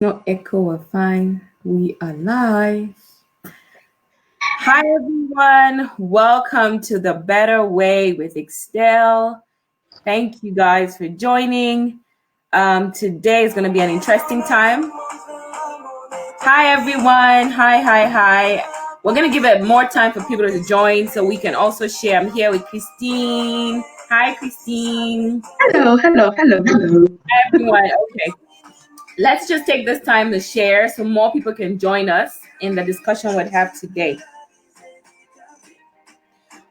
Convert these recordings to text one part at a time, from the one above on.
No echo, we're fine. We are live. Hi, everyone. Welcome to the Better Way with Igxtelle. Thank you guys for joining. Today is going to be an interesting time. Hi, everyone. Hi. We're going to give it more time for people to join so we can also share. I'm here with Krystn. Hi, Krystn. Hello. Everyone. Okay. Let's just take this time to share so more people can join us in the discussion we'd have today.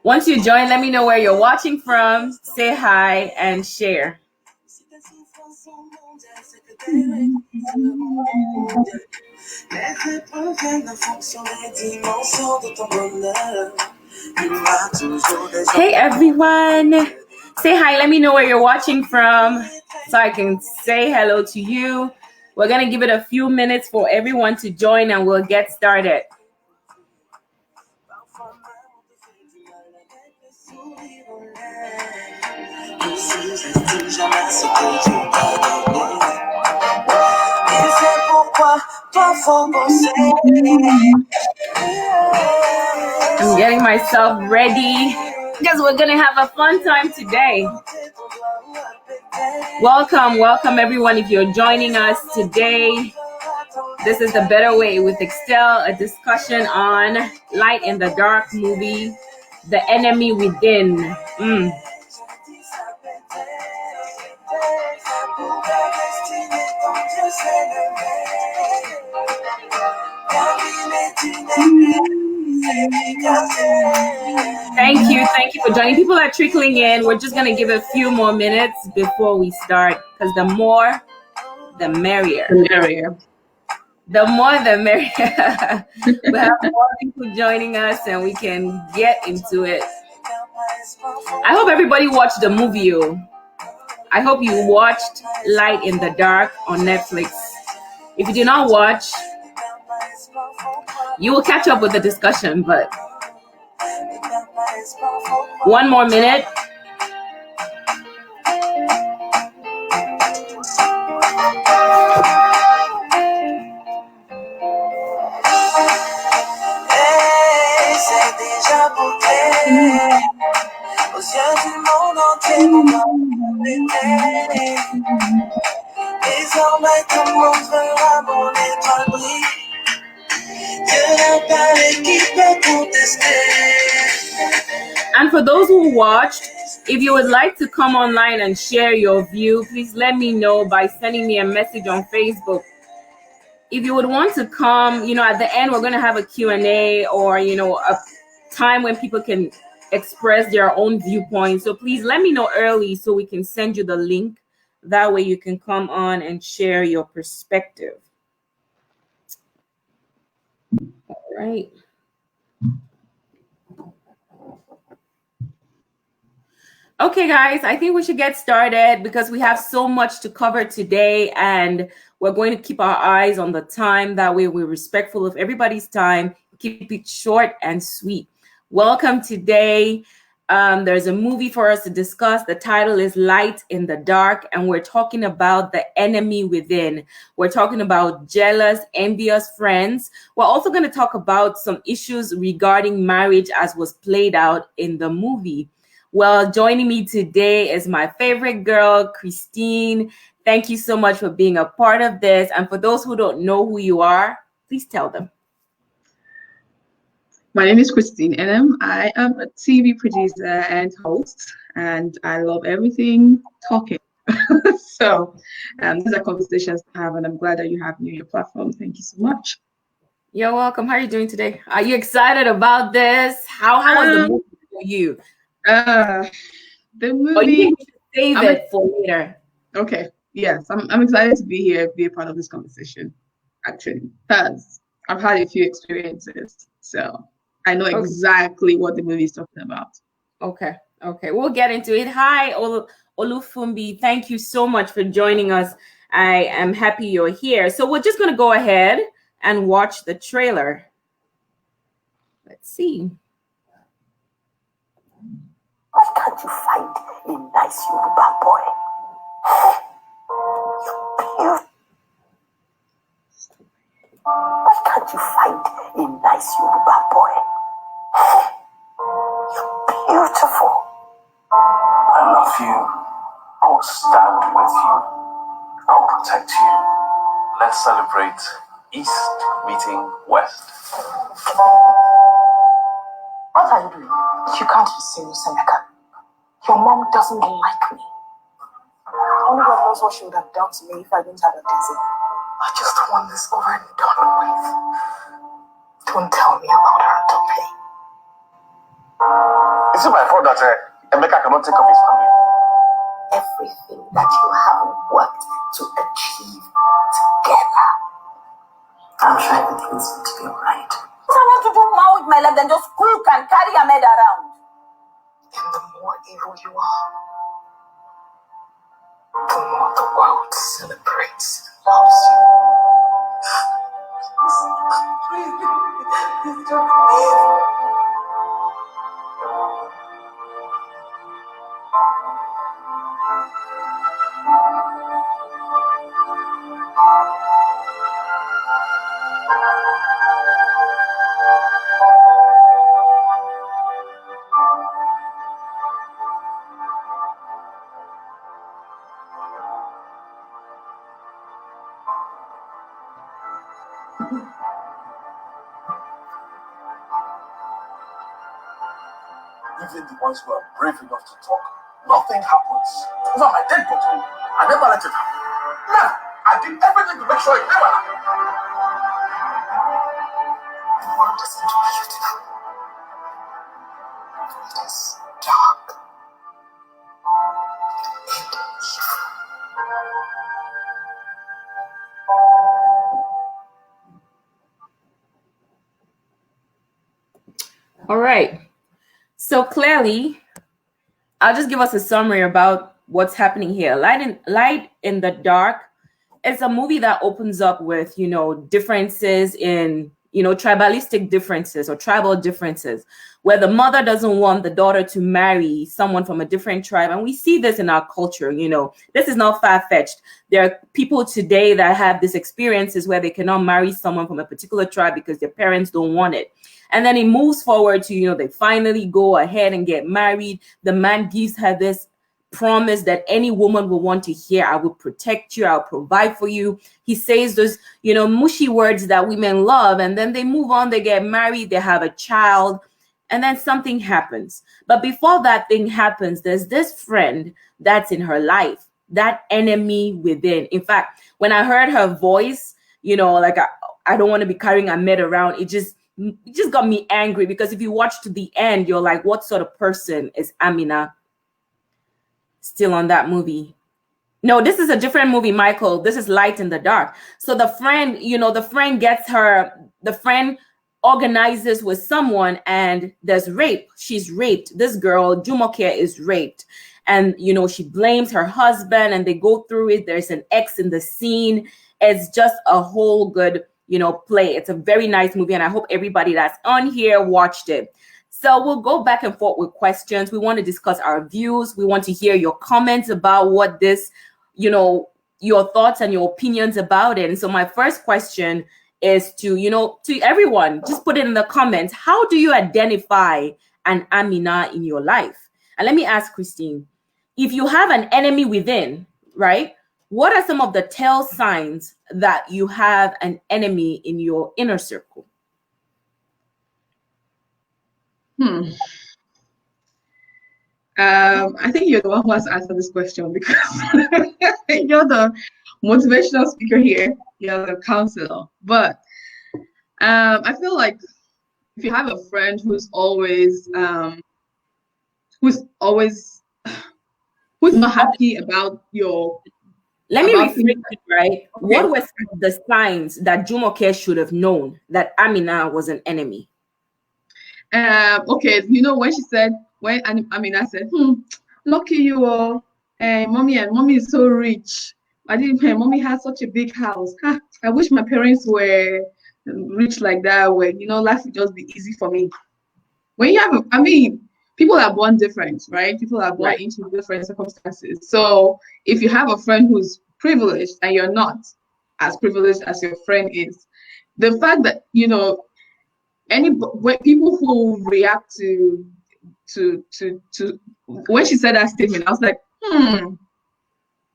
Once you join, let me know where you're watching from, say hi, and share. Hey everyone, say hi, let me know where you're watching from so I can say hello to you. We're gonna give it a few minutes for everyone to join and we'll get started. I'm getting myself ready because we're gonna have a fun time today. Welcome everyone if you're joining us today. This is the Better Way with Igxtelle, a discussion on Light in the Dark movie, The Enemy Within. Thank you for joining. People are trickling in. We're just gonna give a few more minutes before we start because the more, the merrier. The more, the merrier. We have more people joining us and we can get into it. I hope everybody watched the movie. I hope you watched Light in the Dark on Netflix. If you did not watch, you will catch up with the discussion, but one more minute. And for those who watched, if you would like to come online and share your view, please let me know by sending me a message on Facebook. If you would want to come, at the end, we're going to have a Q&A or, a time when people can express their own viewpoints. So please let me know early so we can send you the link. That way you can come on and share your perspective. All right. Okay, guys, I think we should get started because we have so much to cover today and we're going to keep our eyes on the time. That way we're respectful of everybody's time. Keep it short and sweet. Welcome today. There's a movie for us to discuss. The title is Light in the Dark, and we're talking about the enemy within. We're talking about jealous, envious friends. We're also going to talk about some issues regarding marriage as was played out in the movie. Well, joining me today is my favorite girl, Krystn. Thank you so much for being a part of this. And for those who don't know who you are, please tell them. My name is Krystn, and I am a TV producer and host, and I love everything talking. So these are conversations to have, and I'm glad that you have me on your platform. Thank you so much. You're welcome. How are you doing today? Are you excited about this? How was the movie for you? The movie. Or you think we should save it for later? Okay. Yes, I'm excited to be here, be a part of this conversation, actually, because I've had a few experiences, so I know exactly what the movie is talking about. Okay, we'll get into it. Hi, Olufumbi. Thank you so much for joining us. I am happy you're here. So we're just going to go ahead and watch the trailer. Let's see. Why can't you find a nice Yoruba boy? Why can't you find a nice Yoruba boy? You're beautiful. I love you. I will stand with you. I will protect you. Let's celebrate East meeting West. What are you doing? You can't be serious, Emeka. Your mom doesn't like me. Only God knows what she would have done to me if I didn't have a dizzy. I just want this over and done with. Don't tell me about her, Tope. Is it my fault that Emeka cannot take up his family? Everything that you have worked to achieve together. I'm sure everything is going to be alright. If I want to do more with my life than just cook and carry a maid around. And the more evil you are, the more the world celebrates and loves you. Please don't leave. Even the ones who are brave enough to talk, nothing happens. Over my dead body, I never let it happen. Never. I did everything to make sure it never happened. The world isn't beautiful. It is dark and evil. All right. So clearly, I'll just give us a summary about what's happening here. Light in the Dark is a movie that opens up with, differences in, tribalistic differences or tribal differences, where the mother doesn't want the daughter to marry someone from a different tribe. And we see this in our culture, this is not far-fetched. There are people today that have these experiences where they cannot marry someone from a particular tribe because their parents don't want it. And then it moves forward to, they finally go ahead and get married. The man gives her this promise that any woman will want to hear. I will protect you. I'll provide for you. He says those, mushy words that women love. And then they move on. They get married. They have a child. And then something happens. But before that thing happens, there's this friend that's in her life, that enemy within. In fact, when I heard her voice, I don't want to be carrying Ahmed around. It just got me angry, because if you watch to the end, you're like, what sort of person is Amina? Still on that movie. No, this is a different movie, Michael. This is Light in the Dark. So the friend, the friend organizes with someone and there's rape. She's raped. This girl, Jumoke, is raped. And, she blames her husband and they go through it. There's an ex in the scene. It's just a whole good play. It's a very nice movie, and I hope everybody that's on here watched it. So we'll go back and forth with questions. We want to discuss our views. We want to hear your comments about what this, your thoughts and your opinions about it. And so my first question is to everyone, just put it in the comments. How do you identify an Amina in your life? And let me ask Krystn, if you have an enemy within, right? What are some of the tell signs that you have an enemy in your inner circle? I think you're the one who has answered this question, because you're the motivational speaker here. You're the counselor. But I feel like if you have a friend who's not happy about your... Let me rephrase it, right? Okay. What were some of the signs that Jumoke should have known that Amina was an enemy? Okay, when Amina said, lucky you all, mommy is so rich. Mommy has such a big house. I wish my parents were rich like that, where life would just be easy for me. When you have people are born different, right? People are born into different circumstances. So if you have a friend who's privileged and you're not as privileged as your friend is, the fact that, people who react to when she said that statement, I was like,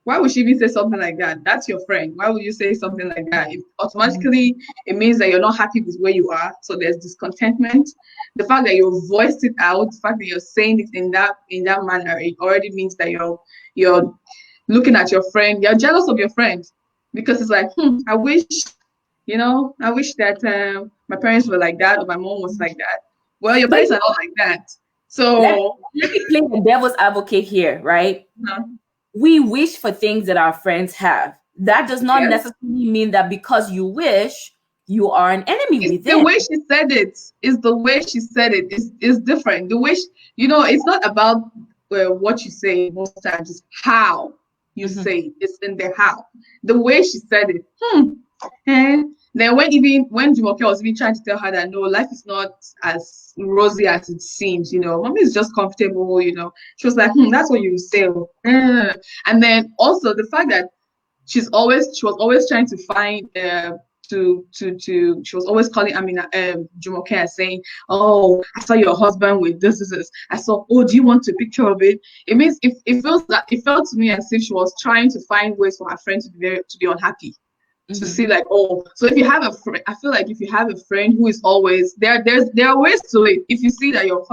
why would she even say something like that? That's your friend. Why would you say something like that? Automatically, it means that you're not happy with where you are. So there's discontentment. The fact that you voiced it out, the fact that you're saying it in that manner, it already means that you're looking at your friend. You're jealous of your friend because it's like, I wish that my parents were like that or my mom was like that. Well, your parents are not like that. So let me play the devil's advocate here, right? We wish for things that our friends have. That does not necessarily mean that because you wish, you are an enemy with them. The way she said it is the way she said it is different. The way it's not about what you say most times, it's how you say it. It's in the how. The way she said it. Then when Jumoke was even trying to tell her that no, life is not as rosy as it seems, mommy is just comfortable, she was like, that's what you say. And then also the fact that she was always trying to find she was always calling Jumoke and saying, oh, I saw your husband with this. I saw, oh, do you want a picture of it? It means it felt to me as if she was trying to find ways for her friend to be unhappy. To see like, oh, so if you have a friend, I feel like if you have a friend who is always there are ways to it. If you see that your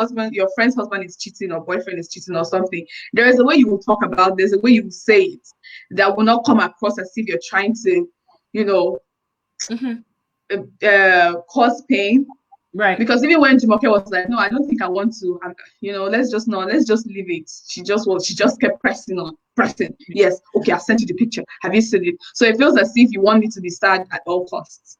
friend's husband is cheating or boyfriend is cheating or something, there is a way you will talk about, there's a way you will say it that will not come across as if you're trying to, cause pain. Right. Because even when Jumoke was like, no, I don't think I want to, let's just leave it. She just kept pressing. Yes, okay, I sent you the picture. Have you seen it? So it feels as if you want me to be sad at all costs.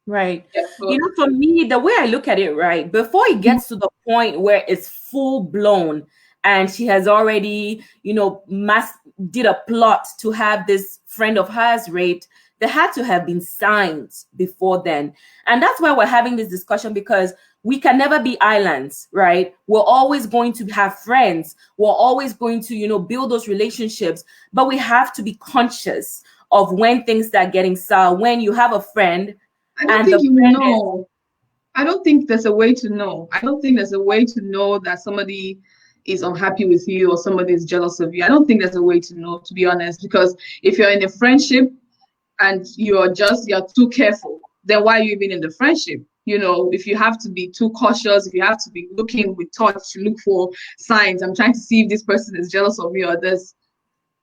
Right. Yeah, so, for me, the way I look at it, right, before it gets to the point where it's full blown and she has already, did a plot to have this friend of hers raped, there had to have been signs before then. And that's why we're having this discussion, because we can never be islands, right? We're always going to have friends. We're always going to, build those relationships. But we have to be conscious of when things start getting sour. When you have a friend, I don't think you know. I don't think there's a way to know. I don't think there's a way to know that somebody is unhappy with you or somebody is jealous of you. I don't think there's a way to know, to be honest, because if you're in a friendship and you're too careful, then why are you even in the friendship? If you have to be too cautious, if you have to be looking with touch to look for signs, I'm trying to see if this person is jealous of me or this.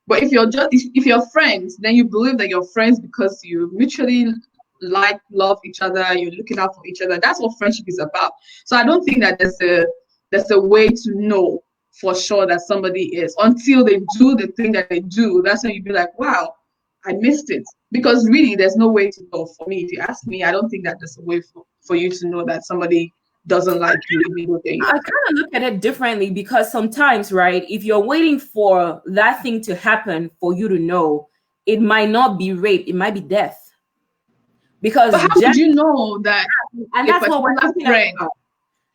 But if you're friends, then you believe that you're friends because you mutually love each other, you're looking out for each other. That's what friendship is about. So I don't think that there's a way to know for sure that somebody is, until they do the thing that they do. That's when you'd be like, wow, I missed it. Because really, there's no way to know. For me, if you ask me, I don't think that there's a way for you to know that somebody doesn't like you. I kind of look at it differently, because sometimes, right, if you're waiting for that thing to happen for you to know, it might not be rape, it might be death. Because but how would you know that? And that's what we're talking about.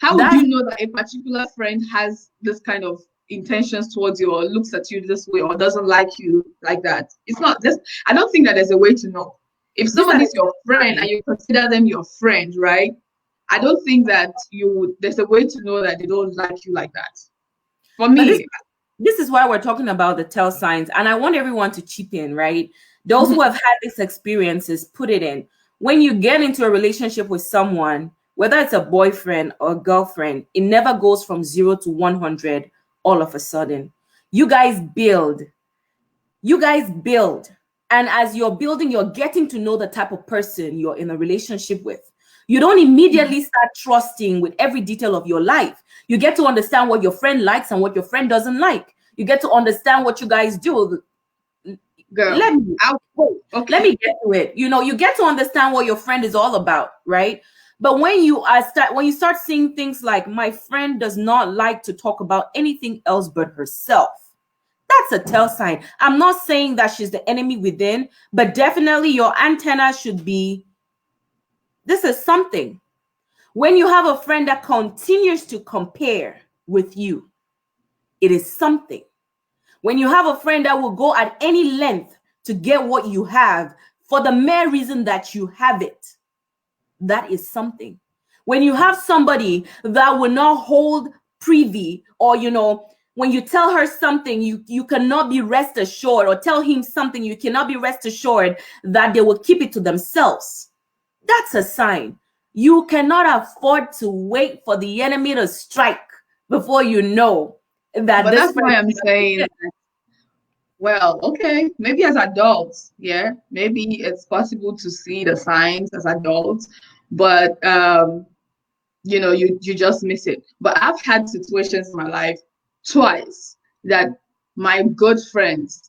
How would you know that a particular friend has this kind of intentions towards you, or looks at you this way, or doesn't like you like that? It's not this. I don't think that there's a way to know. If somebody's your friend and you consider them your friend, right? I don't think that there's a way to know that they don't like you like that. For me, this is why we're talking about the tell signs, and I want everyone to chip in, right? Those who have had these experiences, put it in. When you get into a relationship with someone, whether it's a boyfriend or a girlfriend, it never goes from 0 to 100 all of a sudden. You guys build. And as you're building, you're getting to know the type of person you're in a relationship with. You don't immediately start trusting with every detail of your life. You get to understand what your friend likes and what your friend doesn't like. You get to understand what you guys do. Girl, let me get to it. You get to understand what your friend is all about, right? But when you start seeing things like, my friend does not like to talk about anything else but herself, that's a tell sign. I'm not saying that she's the enemy within, but definitely your antenna should be, this is something. When you have a friend that continues to compare with you, it is something. When you have a friend that will go at any length to get what you have for the mere reason that you have it, that is something. When you have somebody that will not hold privy, or when you tell her something, you cannot be rest assured, or tell him something, you cannot be rest assured that they will keep it to themselves. That's a sign. You cannot afford to wait for the enemy to strike before you know that. But that's why I'm saying that, well, okay, maybe as adults, yeah, maybe it's possible to see the signs as adults, but you just miss it. But I've had situations in my life twice that my good friends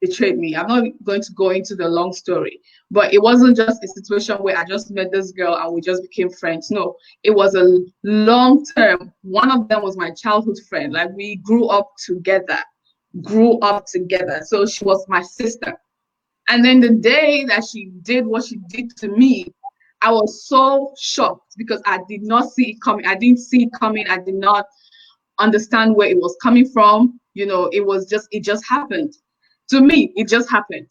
betrayed me. I'm not going to go into the long story, but it wasn't just a situation where I just met this girl and we just became friends. No, it was a long term. One of them was my childhood friend. Like, we grew up together. So she was my sister. And then the day that she did what she did to me, I was so shocked because I did not see it coming. I didn't see it coming. I did not understand where it was coming from. It just happened. To me, it just happened.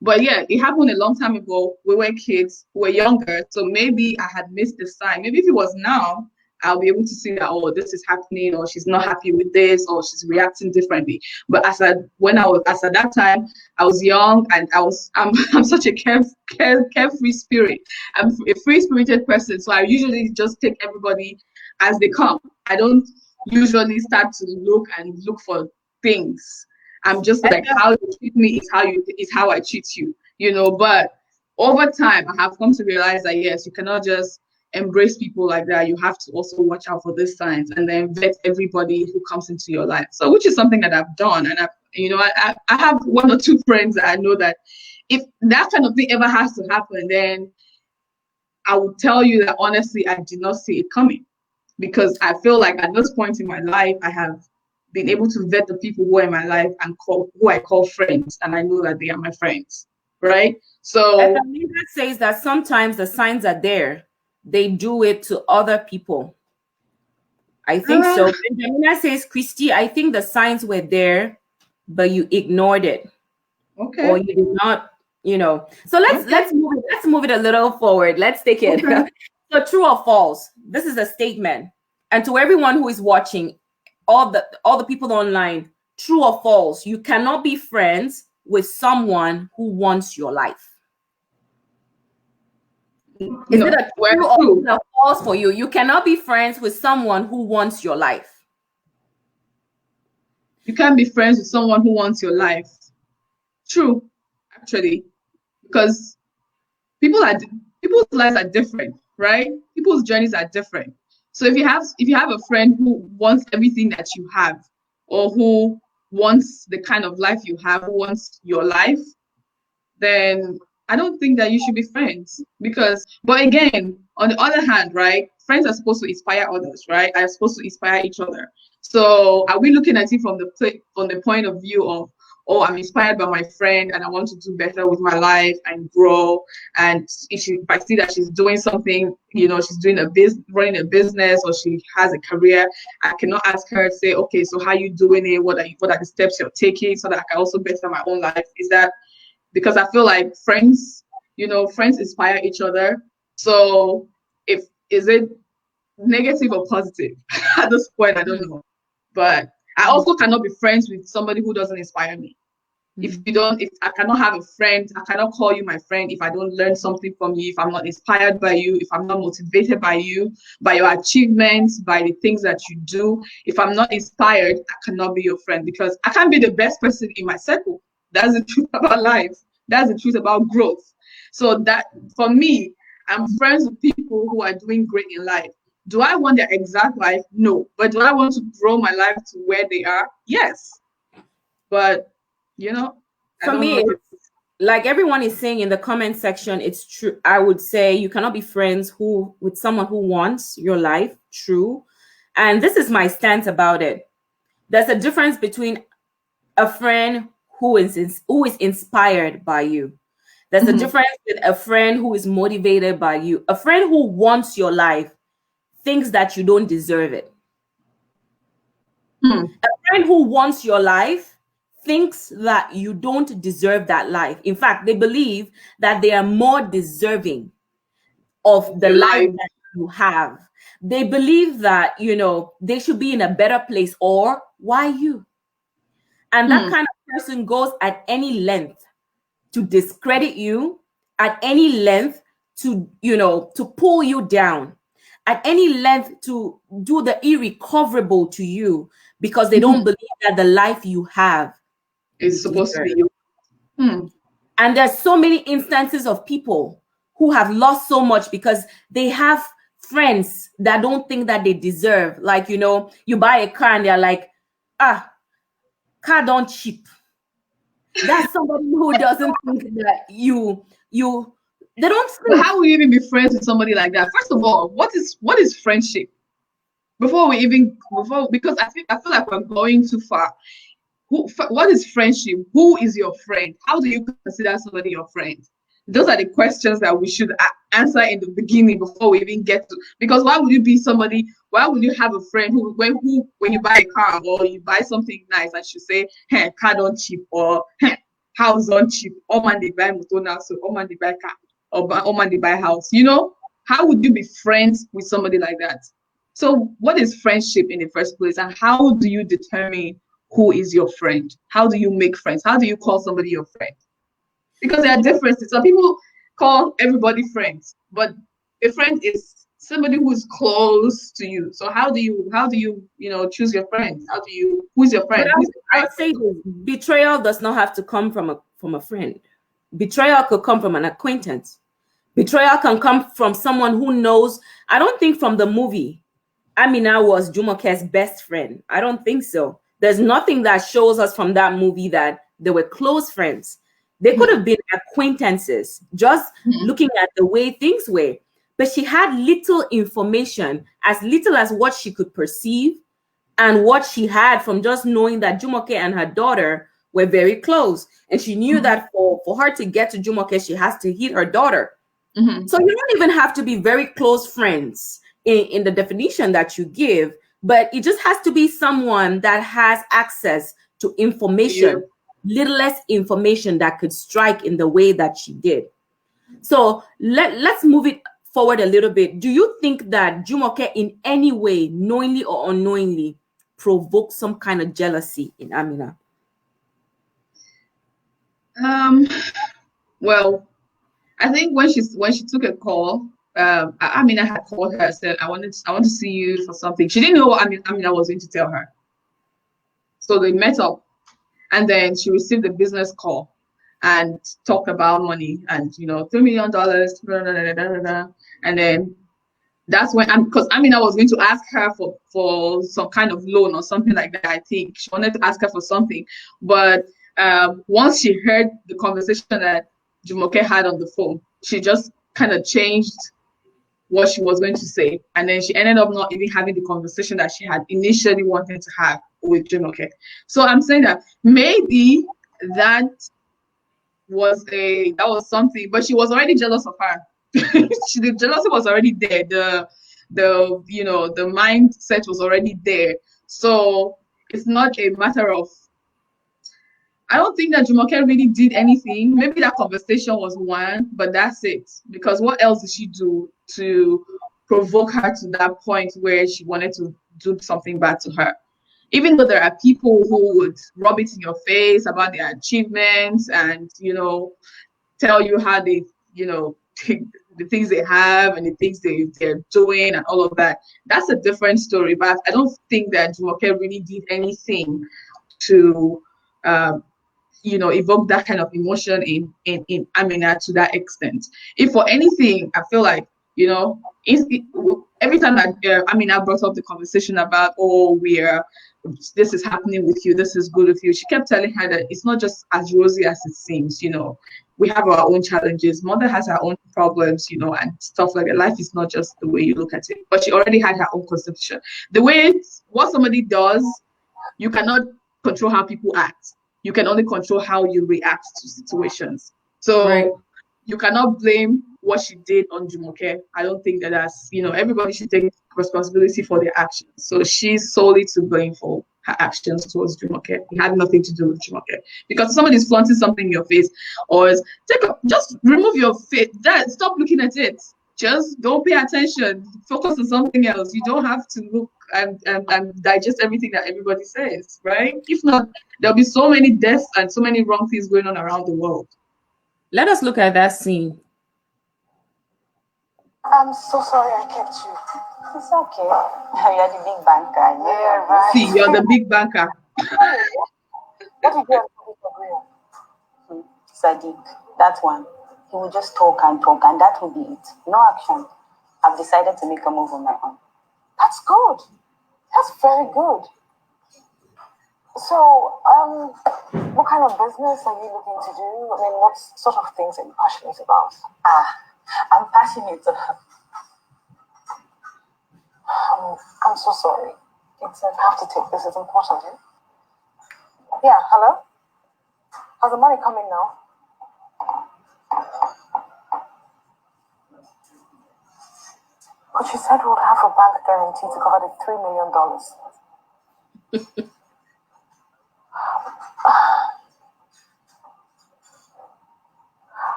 But yeah, it happened a long time ago. We were kids, we were younger. So maybe I had missed the sign. Maybe if it was now, I'll be able to see that, oh, this is happening, or she's not happy with this, or she's reacting differently. But at that time, I was young, and I'm such a carefree spirit. I'm a free-spirited person, so I usually just take everybody as they come. I don't usually start to look for things. I'm just like, how you treat me is how I treat you, But over time, I have come to realize that yes, you cannot just embrace people like that. You have to also watch out for these signs, and then vet everybody who comes into your life. So, which is something that I've done, and I have one or two friends that I know that if that kind of thing ever has to happen, then I would tell you that honestly, I did not see it coming, because I feel like at this point in my life, I have been able to vet the people who are in my life and who I call friends, and I know that they are my friends, right? So, and that says that sometimes the signs are there. They do it to other people. I think so. Benjamina says, Christy, I think the signs were there, but you ignored it. Okay. Or you did not, So let's move it a little forward. Let's take it. Okay. So, true or false? This is a statement. And to everyone who is watching, all the people online, true or false? You cannot be friends with someone who wants your life. Is it a true or a false for you? You cannot be friends with someone who wants your life. You can't be friends with someone who wants your life. True, actually, because people's lives are different, right? People's journeys are different. So if you have a friend who wants everything that you have, or who wants the kind of life you have, who wants your life, then I don't think that you should be friends. But again, on the other hand, right, friends are supposed to inspire others, right? Are supposed to inspire each other. So are we looking at it from the point of view of, oh, I'm inspired by my friend and I want to do better with my life and grow. And if I see that she's doing something, she's doing running a business, or she has a career, I cannot ask her to say, okay, so how are you doing it? What are the steps you're taking so that I can also better my own life? Is that because I feel like friends inspire each other. So is it negative or positive? At this point, I don't know. But I also cannot be friends with somebody who doesn't inspire me. Mm-hmm. If I cannot have a friend, I cannot call you my friend if I don't learn something from you, if I'm not inspired by you, if I'm not motivated by you, by your achievements, by the things that you do. If I'm not inspired, I cannot be your friend, because I can't be the best person in my circle. That's the truth about life. That's the truth about growth. So that, for me, I'm friends with people who are doing great in life. Do I want their exact life? No. But do I want to grow my life to where they are? Yes. But, for me, like everyone is saying in the comment section, it's true. I would say you cannot be friends with someone who wants your life. True. And this is my stance about it. There's a difference between a friend who is inspired by you. There's a difference with a friend who is motivated by you. A friend who wants your life thinks that you don't deserve it. A friend who wants your life thinks that you don't deserve that life. In fact, they believe that they are more deserving. of the Your life life. that you have. They believe that, they should be in a better place, or why you? And that kind of person goes at any length to discredit you, at any length to, to pull you down, at any length to do the irrecoverable to you, because they don't believe that the life you have It's supposed to be you. And there's so many instances of people who have lost so much because they have friends that don't think that they deserve. Like, you buy a car and they're like, car don't cheap. That's somebody who doesn't think that they don't think. But how will you even be friends with somebody like that? First of all, what is friendship? Because I feel like we're going too far. What is friendship? Who is your friend? How do you consider somebody your friend? Those are the questions that we should answer in the beginning before we even get to. Because why would you have a friend who when you buy a car or you buy something nice and she say, "Hey, car don't cheap," or "Hey, house don't cheap," or "Man they buy motor now, so or man they buy car," or "Man they buy house." How would you be friends with somebody like that? So what is friendship in the first place, and how do you determine who is your friend? How do you make friends? How do you call somebody your friend? Because there are differences. Some people call everybody friends, but a friend is somebody who's close to you. So how do you choose your friends? Who's your friend? I'll say this: betrayal does not have to come from a friend. Betrayal could come from an acquaintance. Betrayal can come from someone who knows. I don't think from the movie Amina was Jumoke's best friend. I don't think so. There's nothing that shows us from that movie that they were close friends. They could have been acquaintances, just looking at the way things were. But she had little information, as little as what she could perceive and what she had from just knowing that Jumoke and her daughter were very close. And she knew that for her to get to Jumoke, she has to hit her daughter. So you don't even have to be very close friends in the definition that you give, but it just has to be someone that has access to information, littlest information that could strike in the way that she did. So let's move it forward a little bit. Do you think that Jumoke in any way, knowingly or unknowingly, provoked some kind of jealousy in Amina? Well, I think when she took a call, Amina had called her, said, I want to see you for something. She didn't know what Amina was going to tell her. So they met up, and then she received a business call and talked about money and $3 million, and then that's when, because Amina was going to ask her for some kind of loan or something like that. I think she wanted to ask her for something, but once she heard the conversation that Jumoke had on the phone, she just kind of changed what she was going to say, and then she ended up not even having the conversation that she had initially wanted to have with Jumoke. So I'm saying that maybe that was something, but she was already jealous of her. The jealousy was already there. The mindset was already there. So it's not a matter of. I don't think that Jumoke really did anything. Maybe that conversation was one, but that's it. Because what else did she do to provoke her to that point where she wanted to do something bad to her? Even though there are people who would rub it in your face about their achievements and, tell you how they, the things they have and the things they're doing and all of that. That's a different story. But I don't think that Jumoke really did anything to evoke that kind of emotion in Amina to that extent. If for anything, I feel like, every time that Amina brought up the conversation about, this is happening with you, this is good with you, she kept telling her that it's not just as rosy as it seems. We have our own challenges. Mother has her own problems, and stuff like that. Life is not just the way you look at it. But she already had her own conception. What somebody does, you cannot control how people act. You can only control how you react to situations. So you cannot blame what she did on Jumoke. I don't think that's, everybody should take responsibility for their actions. So she's solely to blame for her actions towards Jumoke. It had nothing to do with Jumoke. Because somebody's flaunting something in your face, or just remove your face. Stop looking at it. just don't pay attention. Focus on something else. You don't have to look and digest everything that everybody says, right? If not, there'll be so many deaths and so many wrong things going on around the world. Let us look at that scene. I'm so sorry I kept you. It's okay. You're the big banker. Yeah, right. See, you're the big banker. What did you have to do for Graham? Sadiq, that one. He will just talk, and that will be it. No action. I've decided to make a move on my own. That's good. That's very good. So, what kind of business are you looking to do? I mean, what sort of things are you passionate about? I'm passionate. I'm so sorry. I have to take this. It's important. Yeah, hello? How's the money coming now? But you said we would have a bank guarantee to cover the $3 million.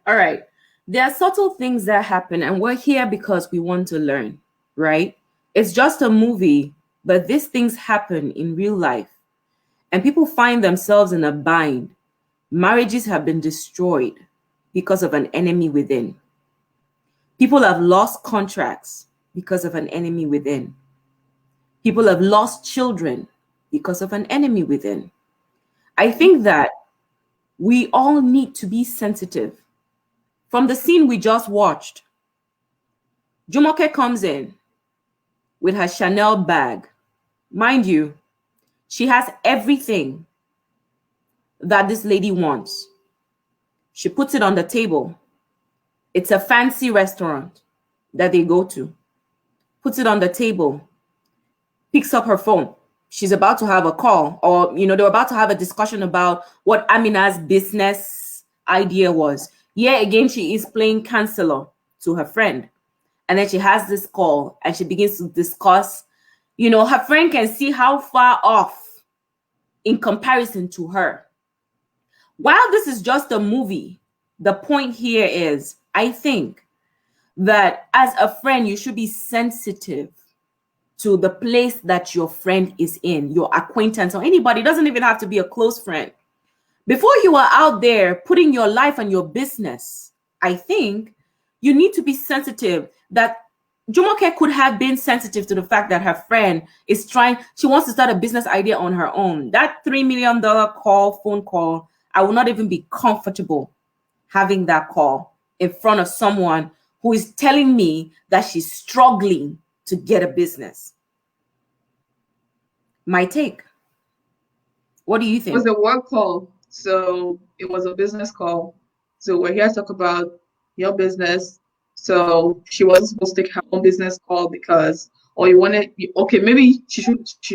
All right. There are subtle things that happen, and we're here because we want to learn, right? It's just a movie, but these things happen in real life, and people find themselves in a bind. Marriages have been destroyed because of an enemy within. People have lost contracts because of an enemy within. People have lost children because of an enemy within. I think that we all need to be sensitive. From the scene we just watched, Jumoke comes in with her Chanel bag. Mind you, she has everything that this lady wants. She puts it on the table. It's a fancy restaurant that they go to. Puts it on the table, picks up her phone. She's about to have a call, or, they're about to have a discussion about what Amina's business idea was. Yeah, again, she is playing counselor to her friend. And then she has this call and she begins to discuss, her friend can see how far off in comparison to her. While this is just a movie, the point here is, I think that as a friend, you should be sensitive to the place that your friend is in, your acquaintance or anybody. It doesn't even have to be a close friend. Before you are out there putting your life and your business, I think you need to be sensitive that Jumoke could have been sensitive to the fact that her friend is she wants to start a business idea on her own. That $3 million phone call, I will not even be comfortable having that call in front of someone who is telling me that she's struggling to get a business. My take. What do you think? It was a work call, so it was a business call. So we're here to talk about your business. So she wasn't supposed to take her own business call because, or you wanted, okay, maybe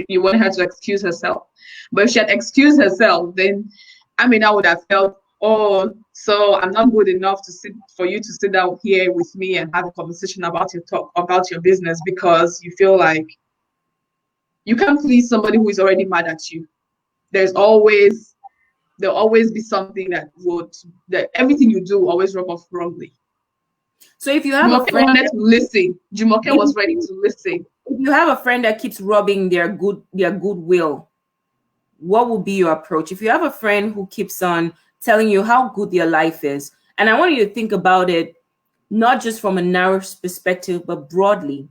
you wanted her to excuse herself. But if she had excused herself, then I would have felt, oh, so I'm not good enough for you to sit down here with me and have a conversation about your business, because you feel like you can't please somebody who is already mad at you. There'll always be something that everything you do always rub off wrongly. So if you have Jumoke wanted to listen, Jumoke was ready to listen. If you have a friend that keeps rubbing their goodwill, what will be your approach? If you have a friend who keeps on telling you how good their life is, and I want you to think about it not just from a narrow perspective, but broadly.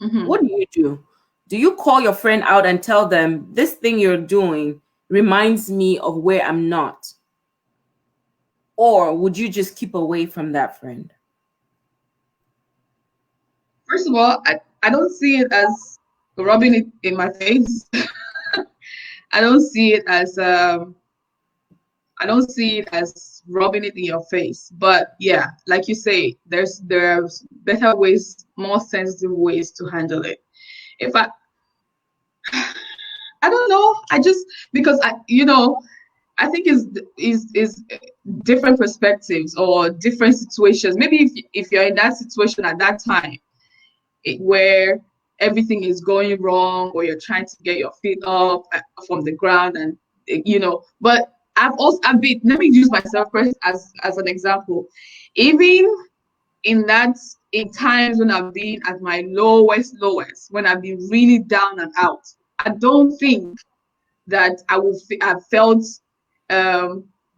Mm-hmm. What do? Do you call your friend out and tell them, this thing you're doing reminds me of where I'm not? Or would you just keep away from that friend? First of all, I don't see it as rubbing it in my face. I don't see it as rubbing it in your face. But yeah, like you say, there's better ways, more sensitive ways to handle it. If I don't know. Because I think is different perspectives or different situations. Maybe if you're in that situation at that time, where everything is going wrong, or you're trying to get your feet up from the ground, and but I've been, let me use myself first as an example. Even in times when I've been at my lowest, when I've been really down and out, I don't think that I've felt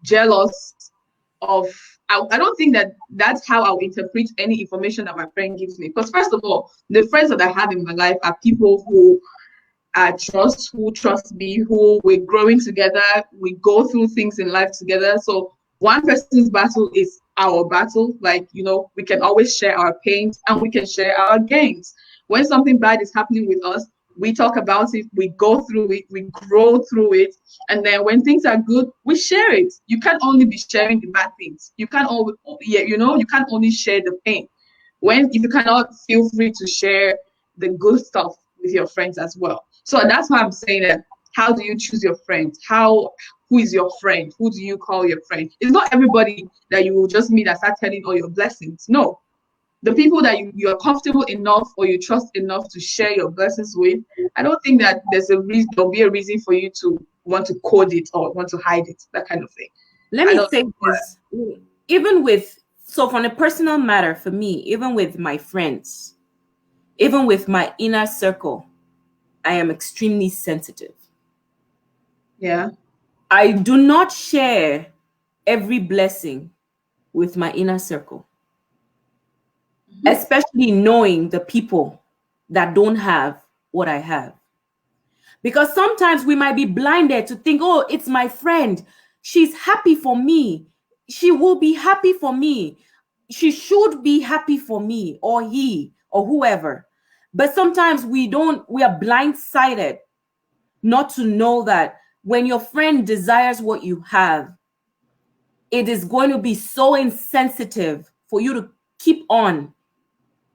jealous of. I don't think that that's how I'll interpret any information that my friend gives me. Because first of all, the friends that I have in my life are people who who trust me, who we're growing together, we go through things in life together. So one person's battle is our battle. Like, we can always share our pains and we can share our gains. When something bad is happening with us, we talk about it, we go through it, we grow through it, and then when things are good, we share it. You can't only be sharing the bad things. You can't always, you can't only share the pain. If you cannot, feel free to share the good stuff with your friends as well. So that's why I'm saying that. How do you choose your friends? Who is your friend? Who do you call your friend? It's not everybody that you will just meet and start telling all your blessings. No. The people that you are comfortable enough or you trust enough to share your blessings with, I don't think that there'll be a reason for you to want to code it or want to hide it, that kind of thing. Let me say this, so from a personal matter for me, even with my friends, even with my inner circle, I am extremely sensitive. Yeah. I do not share every blessing with my inner circle, especially knowing the people that don't have what I have. Because sometimes we might be blinded to think, oh, it's my friend. She's happy for me. She will be happy for me. She should be happy for me, or he, or whoever. But sometimes we are blindsided not to know that when your friend desires what you have, it is going to be so insensitive for you to keep on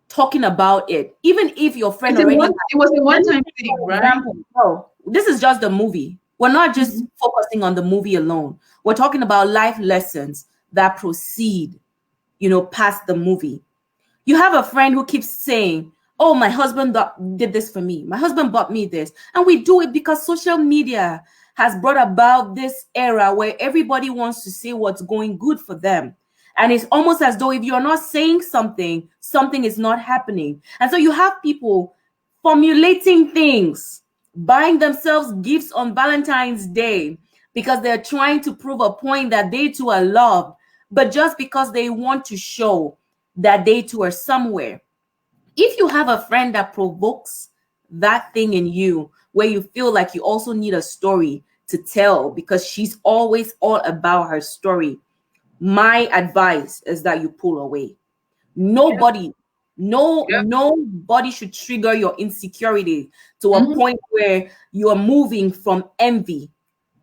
talking about it, even if your friend it was a one-time thing, right? No, this is just the movie. We're not just focusing on the movie alone. We're talking about life lessons that proceed, past the movie. You have a friend who keeps saying, oh, my husband did this for me. My husband bought me this. And we do it because social media has brought about this era where everybody wants to say what's going good for them. And it's almost as though if you're not saying something, something is not happening. And so you have people formulating things, buying themselves gifts on Valentine's Day because they're trying to prove a point that they too are loved, but just because they want to show that they too are somewhere. If you have a friend that provokes that thing in you, where you feel like you also need a story to tell because she's always all about her story, my advice is that you pull away. Nobody should trigger your insecurity to a point where you are moving from envy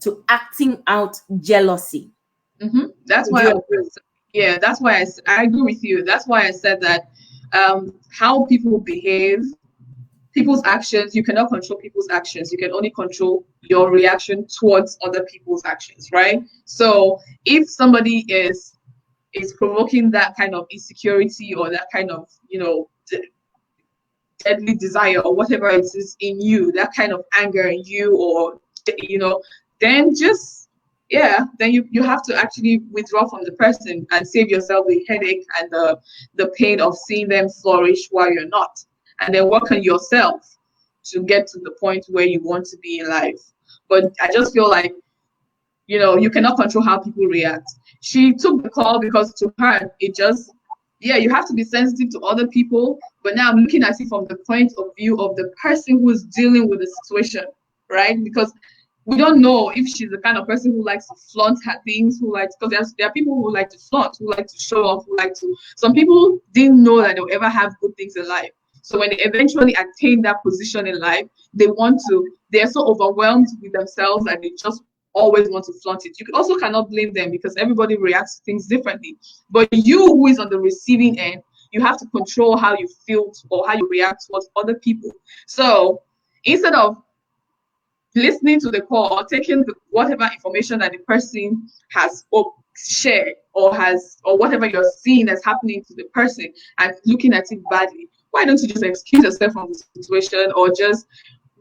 to acting out jealousy. That's why that's why I agree with you. That's why I said that how people behave, people's actions, you cannot control people's actions. You can only control your reaction towards other people's actions, right? So if somebody is provoking that kind of insecurity or that kind of, deadly desire or whatever it is in you, that kind of anger in you, or, then just, then you have to actually withdraw from the person and save yourself the headache and the pain of seeing them flourish while you're not. And then work on yourself to get to the point where you want to be in life. But I just feel like, you cannot control how people react. She took the call because to her, it just, you have to be sensitive to other people. But now I'm looking at it from the point of view of the person who's dealing with the situation, right? Because we don't know if she's the kind of person who likes to flaunt her things, because there are people who like to flaunt, who like to show off, some people didn't know that they'll ever have good things in life. So when they eventually attain that position in life, they're so overwhelmed with themselves and they just always want to flaunt it. You also cannot blame them because everybody reacts to things differently. But you who is on the receiving end, you have to control how you feel or how you react towards other people. So instead of listening to the call or taking whatever information that the person has shared or whatever you're seeing that's happening to the person and looking at it badly, why don't you just excuse yourself from the situation, or just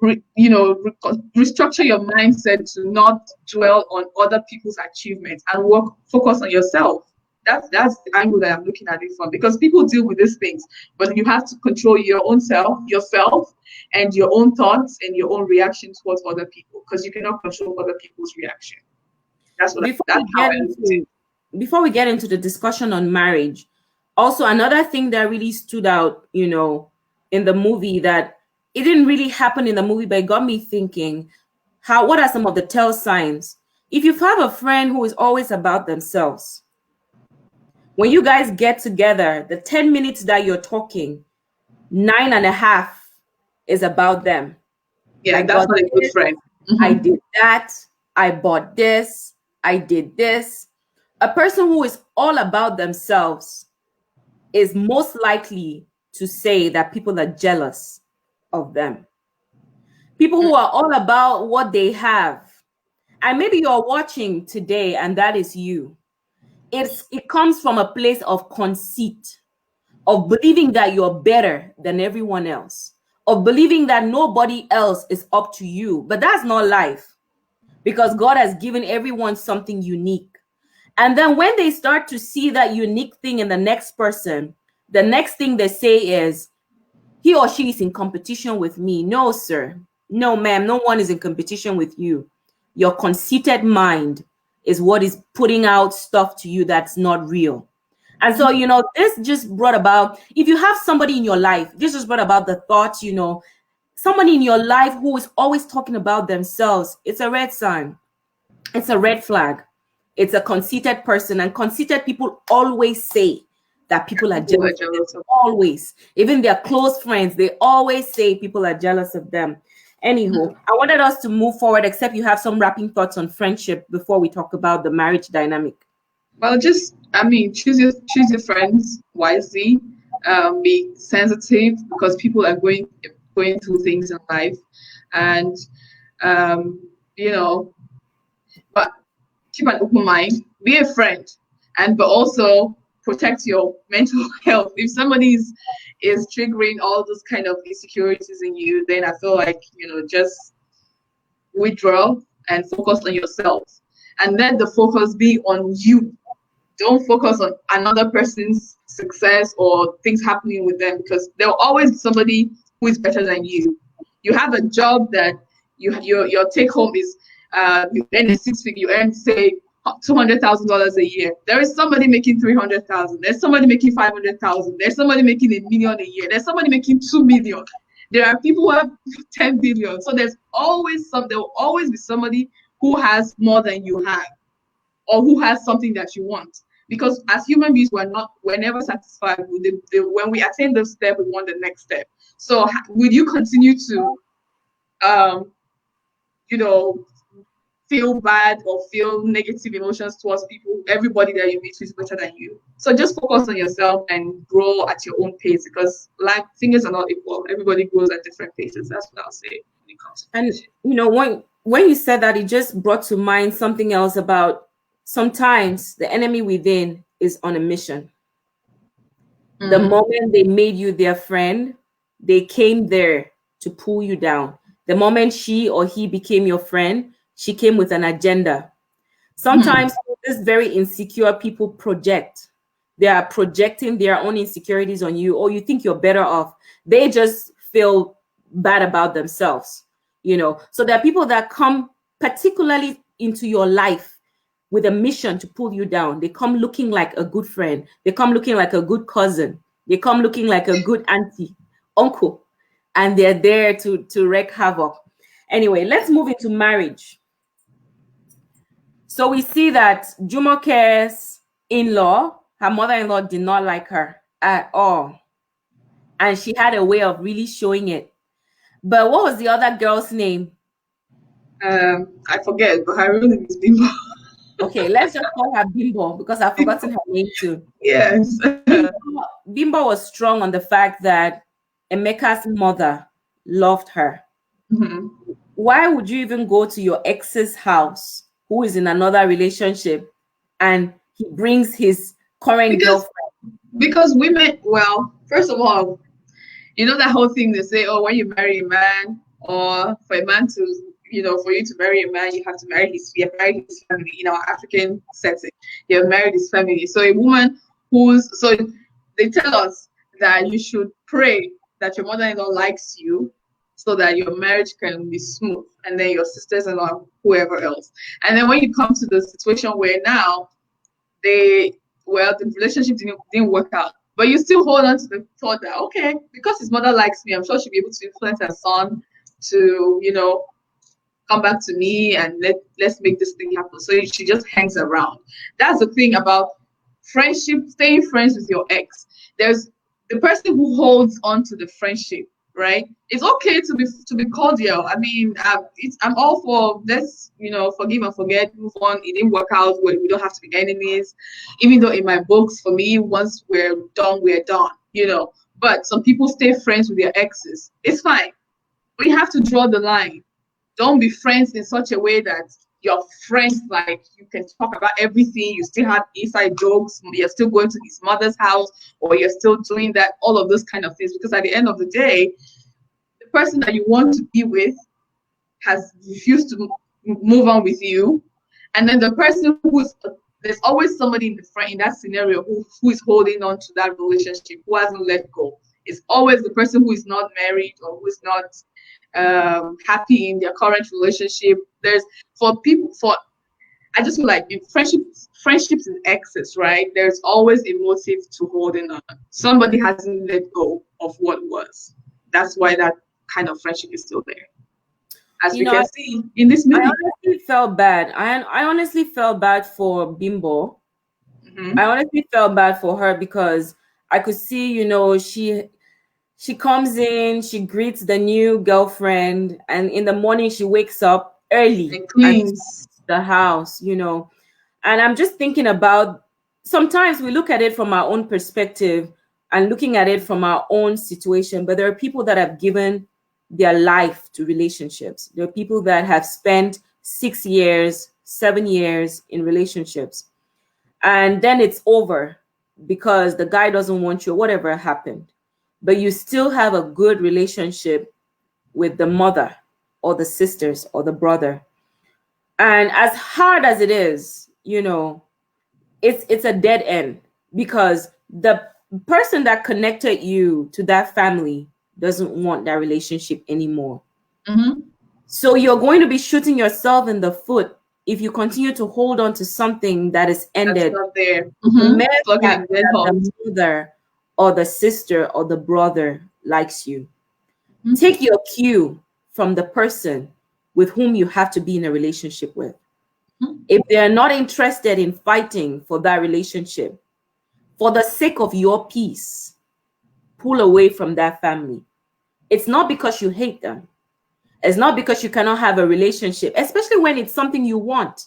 restructure your mindset to not dwell on other people's achievements and focus on yourself. That's the angle that I'm looking at it from, because people deal with these things, but you have to control your own yourself, and your own thoughts and your own reaction towards other people, because you cannot control other people's reaction. Before we get into the discussion on marriage, also another thing that really stood out, in the movie, that it didn't really happen in the movie, but it got me thinking, what are some of the tell signs? If you have a friend who is always about themselves, when you guys get together, the 10 minutes that you're talking, 9.5 is about them. Yeah, that's not a good friend. I did that. I bought this. I did this. A person who is all about themselves is most likely to say that people are jealous of them. People who are all about what they have, and maybe you're watching today and that is you. It comes from a place of conceit, of believing that you're better than everyone else, of believing that nobody else is up to you. But that's not life, because God has given everyone something unique. And then when they start to see that unique thing in the next person, the next thing they say is, he or she is in competition with me. No, sir. No, ma'am. No one is in competition with you. Your conceited mind is what is putting out stuff to you that's not real. And so, this just brought about, if you have somebody in your life, this just brought about the thought, somebody in your life who is always talking about themselves, it's a red sign. It's a red flag. It's a conceited person, and conceited people always say that people are jealous of them. Always. Even their close friends, they always say people are jealous of them. Anywho, I wanted us to move forward, except you have some wrapping thoughts on friendship before we talk about the marriage dynamic. Well, choose your friends wisely. Be sensitive, because people are going through things in life, and but keep an open mind. Be a friend, but also protect your mental health. If somebody is triggering all those kind of insecurities in you, then I feel like just withdraw and focus on yourself, and let the focus be on you. Don't focus on another person's success or things happening with them, because there will always be somebody who is better than you. You have a job that your take home is you earn you earn, say, $200,000 a year. There is somebody making 300,000. There's somebody making 500,000. There's somebody making $1 million a year. There's somebody making 2 million. There are people who have 10 billion. So there will always be somebody who has more than you have, or who has something that you want. Because as human beings, we're never satisfied with when we attain the step, we want the next step. So will you continue to feel bad or feel negative emotions towards people, everybody that you meet who is better than you? So just focus on yourself and grow at your own pace, because fingers are not equal. Everybody grows at different paces. That's what I'll say when it comes to And when you said that, it just brought to mind something else about sometimes the enemy within is on a mission. The moment they made you their friend, they came there to pull you down. The moment she or he became your friend, she came with an agenda. Sometimes these very insecure people project. They are projecting their own insecurities on you, or you think you're better off. They just feel bad about themselves, So there are people that come particularly into your life with a mission to pull you down. They come looking like a good friend. They come looking like a good cousin. They come looking like a good auntie, uncle, and they're there to wreak havoc. Anyway, let's move into marriage. So we see that Jumoke's in-law, her mother-in-law, did not like her at all. And she had a way of really showing it. But what was the other girl's name? I forget, but her real name is Bimbo. Okay, let's just call her Bimbo, because I've forgotten her name too. Yes. Bimbo was strong on the fact that Emeka's mother loved her. Why would you even go to your ex's house, who is in another relationship, and he brings his current girlfriend? Because women, well, first of all, You know that whole thing they say, oh, when you marry a man, or for a man to, for you to marry a man, you have to marry you have married his family. In our African setting, you have married his family. So a woman so they tell us that you should pray that your mother-in-law likes you, so that your marriage can be smooth, and then your sisters-in-law, whoever else. And then when you come to the situation where now the relationship didn't work out, but you still hold on to the thought that, okay, because his mother likes me, I'm sure she'll be able to influence her son to, come back to me, and let's make this thing happen. So she just hangs around. That's the thing about friendship, staying friends with your ex. There's the person who holds on to the friendship, right? It's okay to be cordial. I mean, I'm all for let's forgive and forget, move on. It didn't work out. We don't have to be enemies. Even though in my books, for me, once we're done, we're done. But some people stay friends with their exes. It's fine. We have to draw the line. Don't be friends in such a way that you're friends, like you can talk about everything. You still have inside jokes. You're still going to his mother's house, or you're still doing that, all of those kind of things. Because at the end of the day, the person that you want to be with has refused to move on with you. And then the person there's always somebody in that scenario who is holding on to that relationship, who hasn't let go. It's always the person who is not married, or who is not happy in their current relationship. I just feel like in friendships and exes, right? There's always a motive to holding on. Somebody hasn't let go of what was. That's why that kind of friendship is still there, as we can see in this movie. I honestly felt bad. I honestly felt bad for Bimbo. I honestly felt bad for her, because I could see, she comes in, she greets the new girlfriend, and in the morning she wakes up early and cleans the house, and I'm just thinking about, sometimes we look at it from our own perspective and looking at it from our own situation, but there are people that have given their life to relationships. There are people that have spent 6 years, 7 years in relationships, and then it's over because the guy doesn't want you, or whatever happened, but you still have a good relationship with the mother or the sisters or the brother. And as hard as it is, it's a dead end, because the person that connected you to that family doesn't want that relationship anymore. So you're going to be shooting yourself in the foot if you continue to hold on to something that is ended. That's not there. That the mother or the sister or the brother likes you. Take your cue from the person with whom you have to be in a relationship with. If they're not interested in fighting for that relationship, for the sake of your peace, pull away from that family. It's not because you hate them. It's not because you cannot have a relationship, especially when it's something you want.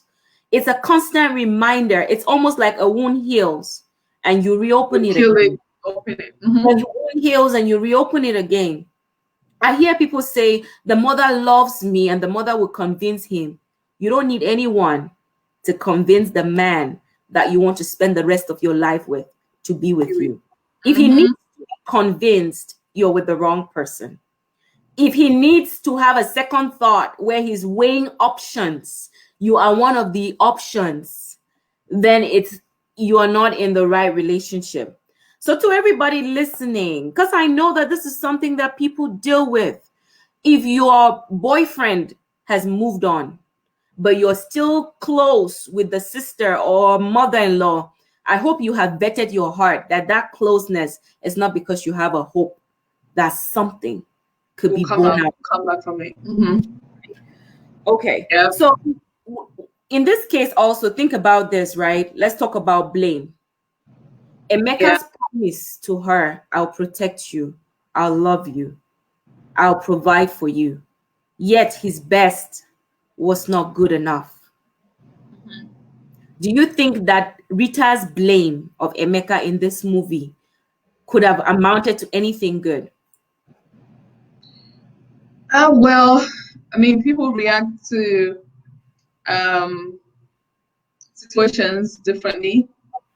It's a constant reminder. It's almost like a wound heals and you reopen it again. Open it. The wound heals and you reopen it again. I hear people say the mother loves me and the mother will convince him. You don't need anyone to convince the man that you want to spend the rest of your life with to be with you. If he needs to be convinced, you're with the wrong person. If he needs to have a second thought where he's weighing options, you are one of the options, then you are not in the right relationship. So to everybody listening, because I know that this is something that people deal with. If your boyfriend has moved on, but you're still close with the sister or mother-in-law, I hope you have vetted your heart that closeness is not because you have a hope that something could be born out. Come back from it. Okay. Yep. So in this case, also think about this, right? Let's talk about blame. Emeka's promise to her, I'll protect you, I'll love you, I'll provide for you. Yet his best was not good enough. Do you think that Rita's blame of Emeka in this movie could have amounted to anything good? Well, I mean, people react to situations differently.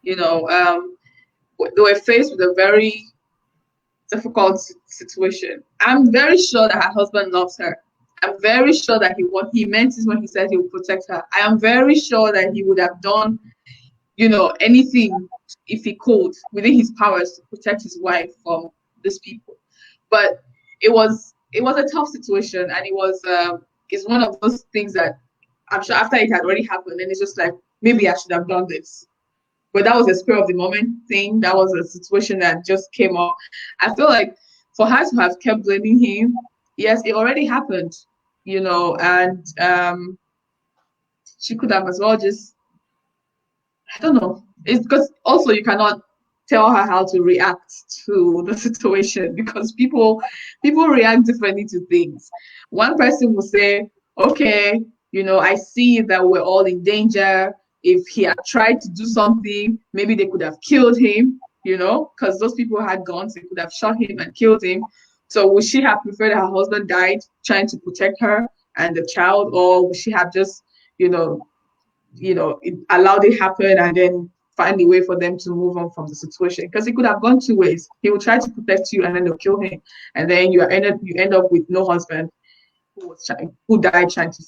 They were faced with a very difficult situation. I'm very sure that her husband loves her. I'm very sure that what he meant is when he said he would protect her. I am very sure that he would have done, anything if he could within his powers to protect his wife from these people. But it was a tough situation, and it's one of those things that I'm sure after it had already happened, and it's just like, maybe I should have done this. But that was a spur of the moment thing. That was a situation that just came up. I feel like for her to have kept blaming him, yes, it already happened, and she could have as well just, I don't know. It's because also you cannot tell her how to react to the situation, because people react differently to things. One person will say, okay, I see that we're all in danger. If he had tried to do something, maybe they could have killed him, because those people had guns, they could have shot him and killed him. So would she have preferred her husband died trying to protect her and the child, or would she have just, allowed it happen and then find a way for them to move on from the situation? Because it could have gone two ways. He will try to protect you and then they'll kill him, and then you end up with no husband who died trying to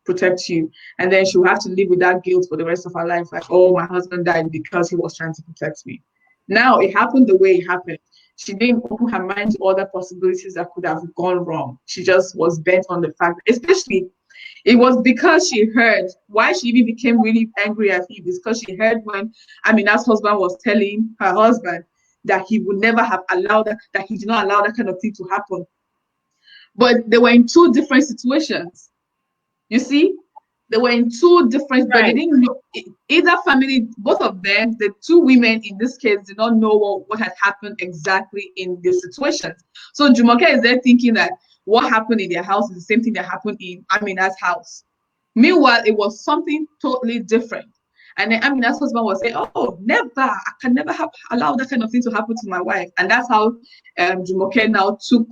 protect you, and then she'll have to live with that guilt for the rest of her life, like, oh, my husband died because he was trying to protect me. Now it happened the way it happened. She didn't open her mind to other possibilities that could have gone wrong. She just was bent on the fact, especially it was because she heard why she even became really angry at him, is because she heard when Amina's husband was telling her husband that he would never have allowed that he did not allow that kind of thing to happen. But they were in two different situations. You see, they were in two different, but they didn't know either family. Both of them, the two women in this case, did not know what had happened exactly in the situations. So Jumoke is there thinking that what happened in their house is the same thing that happened in Amina's house. Meanwhile, it was something totally different. And then Amina's husband was saying, "Oh, never! I can never have allowed that kind of thing to happen to my wife." And that's how Jumoke now took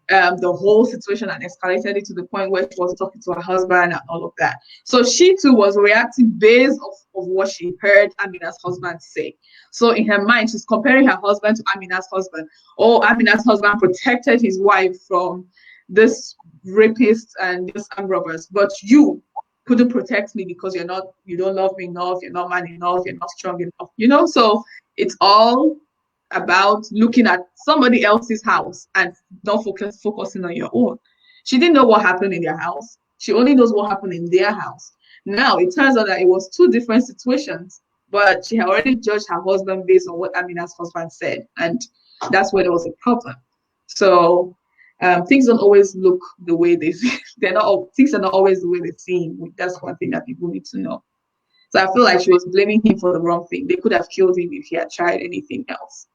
the whole situation and escalated it to the point where she was talking to her husband and all of that. So she too was reacting based of what she heard Amina's husband say. So in her mind, she's comparing her husband to Amina's husband. Oh, Amina's husband protected his wife from this rapist and this armed robbers, but you couldn't protect me because you don't love me enough, you're not man enough, you're not strong enough, So it's all about looking at somebody else's house and not focusing on your own. She didn't know what happened in their house. She only knows what happened in their house. Now it turns out that it was two different situations, but she had already judged her husband based on what Amina's husband said, and that's where there was a problem. So things don't always look the way they things are not always the way they seem. That's one thing that people need to know. So I feel like she was blaming him for the wrong thing. They could have killed him if he had tried anything else.